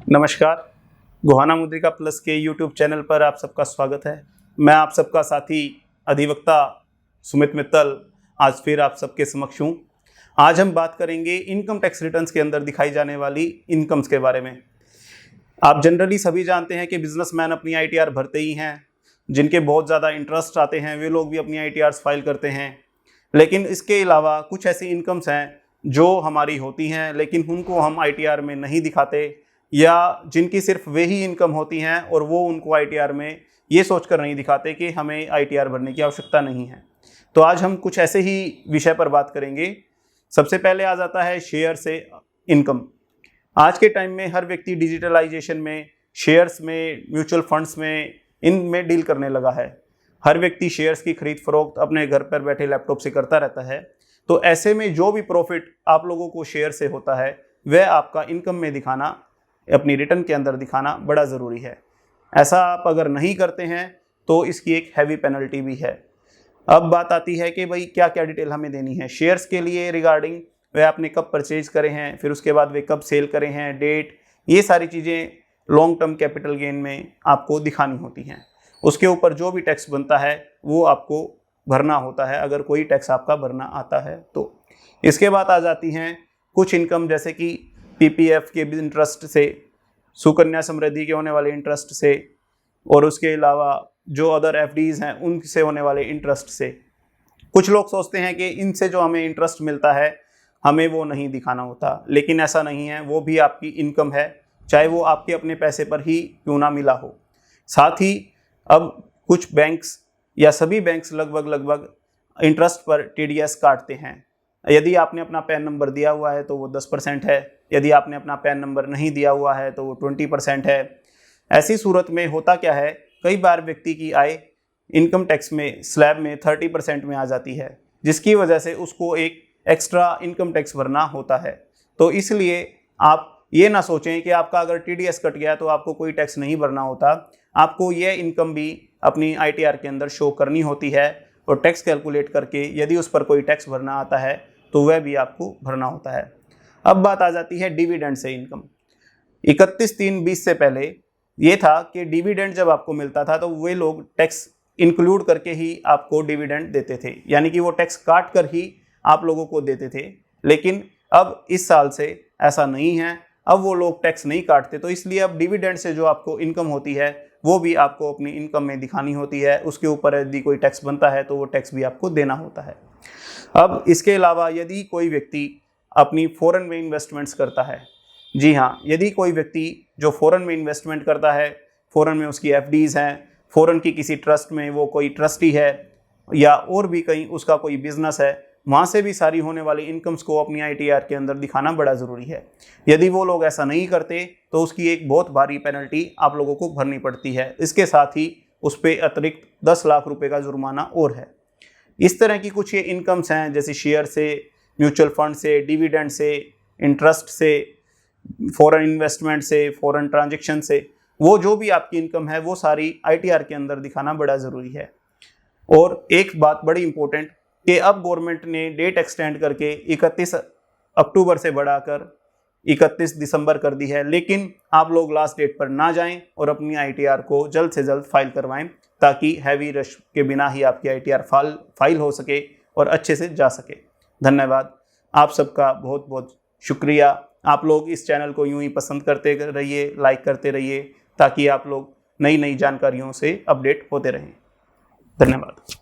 नमस्कार। गोहाना मुद्रिका प्लस के यूट्यूब चैनल पर आप सबका स्वागत है। मैं आप सबका साथी अधिवक्ता सुमित मित्तल आज फिर आप सबके समक्ष हूँ। आज हम बात करेंगे इनकम टैक्स रिटर्न्स के अंदर दिखाई जाने वाली इनकम्स के बारे में। आप जनरली सभी जानते हैं कि बिजनेसमैन अपनी आईटीआर भरते ही हैं। जिनके बहुत ज़्यादा इंटरेस्ट आते हैं वे लोग भी अपनी आईटीआर्स फाइल करते हैं। लेकिन इसके अलावा कुछ ऐसी इनकम्स हैं जो हमारी होती हैं लेकिन उनको हम आईटीआर में नहीं दिखाते, या जिनकी सिर्फ वे ही इनकम होती हैं और वो उनको आईटीआर में ये सोचकर नहीं दिखाते कि हमें आईटीआर भरने की आवश्यकता नहीं है। तो आज हम कुछ ऐसे ही विषय पर बात करेंगे। सबसे पहले आ जाता है शेयर से इनकम। आज के टाइम में हर व्यक्ति डिजिटलाइजेशन में, शेयर्स में, म्यूचुअल फंड्स में, इनमें डील करने लगा है। हर व्यक्ति शेयर्स की खरीद फरोख्त अपने घर पर बैठे लैपटॉप से करता रहता है। तो ऐसे में जो भी प्रॉफिट आप लोगों को शेयर से होता है वह आपका इनकम में दिखाना, अपनी रिटर्न के अंदर दिखाना बड़ा ज़रूरी है। ऐसा आप अगर नहीं करते हैं तो इसकी एक हैवी पेनल्टी भी है। अब बात आती है कि भाई क्या क्या डिटेल हमें देनी है शेयर्स के लिए रिगार्डिंग, वह आपने कब परचेज करे हैं, फिर उसके बाद वे कब सेल करे हैं, डेट, ये सारी चीज़ें लॉन्ग टर्म कैपिटल गेन में आपको दिखानी होती हैं। उसके ऊपर जो भी टैक्स बनता है वो आपको भरना होता है, अगर कोई टैक्स आपका भरना आता है तो। इसके बाद आ जाती हैं कुछ इनकम, जैसे कि पीपीएफ के इंटरेस्ट से, सुकन्या समृद्धि के होने वाले इंटरेस्ट से, और उसके अलावा जो अदर एफडीज हैं उनसे होने वाले इंटरेस्ट से। कुछ लोग सोचते हैं कि इनसे जो हमें इंटरेस्ट मिलता है हमें वो नहीं दिखाना होता, लेकिन ऐसा नहीं है। वो भी आपकी इनकम है, चाहे वो आपके अपने पैसे पर ही क्यों ना मिला हो। साथ ही अब कुछ बैंक्स या सभी बैंक्स लगभग इंटरेस्ट पर टीडीएस काटते हैं। यदि आपने अपना पैन नंबर दिया हुआ है तो वो 10% है, यदि आपने अपना पैन नंबर नहीं दिया हुआ है तो वो 20% है। ऐसी सूरत में होता क्या है, कई बार व्यक्ति की आय इनकम टैक्स में स्लैब में 30% में आ जाती है, जिसकी वजह से उसको एक एक्स्ट्रा इनकम टैक्स भरना होता है। तो इसलिए आप ये ना सोचें कि आपका अगर टीडीएस कट गया तो आपको कोई टैक्स नहीं भरना होता। आपको ये इनकम भी अपनी आईटीआर के अंदर शो करनी होती है, और टैक्स कैलकुलेट करके यदि उस पर कोई टैक्स भरना आता है तो वह भी आपको भरना होता है। अब बात आ जाती है डिविडेंड से इनकम। 31/3/20 से पहले ये था कि डिविडेंड जब आपको मिलता था तो वे लोग टैक्स इंक्लूड करके ही आपको डिविडेंड देते थे, यानी कि वो टैक्स काट कर ही आप लोगों को देते थे। लेकिन अब इस साल से ऐसा नहीं है, अब वो लोग टैक्स नहीं काटते। तो इसलिए अब डिविडेंड से जो आपको इनकम होती है वो भी आपको अपनी इनकम में दिखानी होती है। उसके ऊपर यदि कोई टैक्स बनता है तो वो टैक्स भी आपको देना होता है। अब इसके अलावा यदि कोई व्यक्ति अपनी फॉरेन में इन्वेस्टमेंट्स करता है, जी हाँ, यदि कोई व्यक्ति जो फॉरेन में इन्वेस्टमेंट करता है, फॉरेन में उसकी एफडीज हैं, फॉरेन की किसी ट्रस्ट में वो कोई ट्रस्टी है, या और भी कहीं उसका कोई बिजनेस है, वहाँ से भी सारी होने वाली इनकम्स को अपनी आईटीआर के अंदर दिखाना बड़ा ज़रूरी है। यदि वो लोग ऐसा नहीं करते तो उसकी एक बहुत भारी पेनल्टी आप लोगों को भरनी पड़ती है। इसके साथ ही उस पर अतिरिक्त 10 लाख रुपए का जुर्माना और है। इस तरह की कुछ ये इनकम्स हैं, जैसे शेयर से, म्यूचुअल फंड से, डिविडेंड से, इंटरेस्ट से, फॉरेन इन्वेस्टमेंट से, फॉरेन ट्रांजेक्शन से, वो जो भी आपकी इनकम है वो सारी आईटीआर के अंदर दिखाना बड़ा ज़रूरी है। और एक बात बड़ी इंपॉर्टेंट कि अब गवर्नमेंट ने डेट एक्सटेंड करके 31 अक्टूबर से बढ़ाकर 31 दिसंबर कर दी है, लेकिन आप लोग लास्ट डेट पर ना जाएं और अपनी आईटीआर को जल्द से जल्द फाइल करवाएं, ताकि हैवी रश के बिना ही आपकी आईटीआर फाइल हो सके और अच्छे से जा सके। धन्यवाद। आप सबका बहुत बहुत शुक्रिया। आप लोग इस चैनल को यूं ही पसंद करते रहिए, लाइक करते रहिए, ताकि आप लोग नई नई जानकारियों से अपडेट होते रहें। धन्यवाद।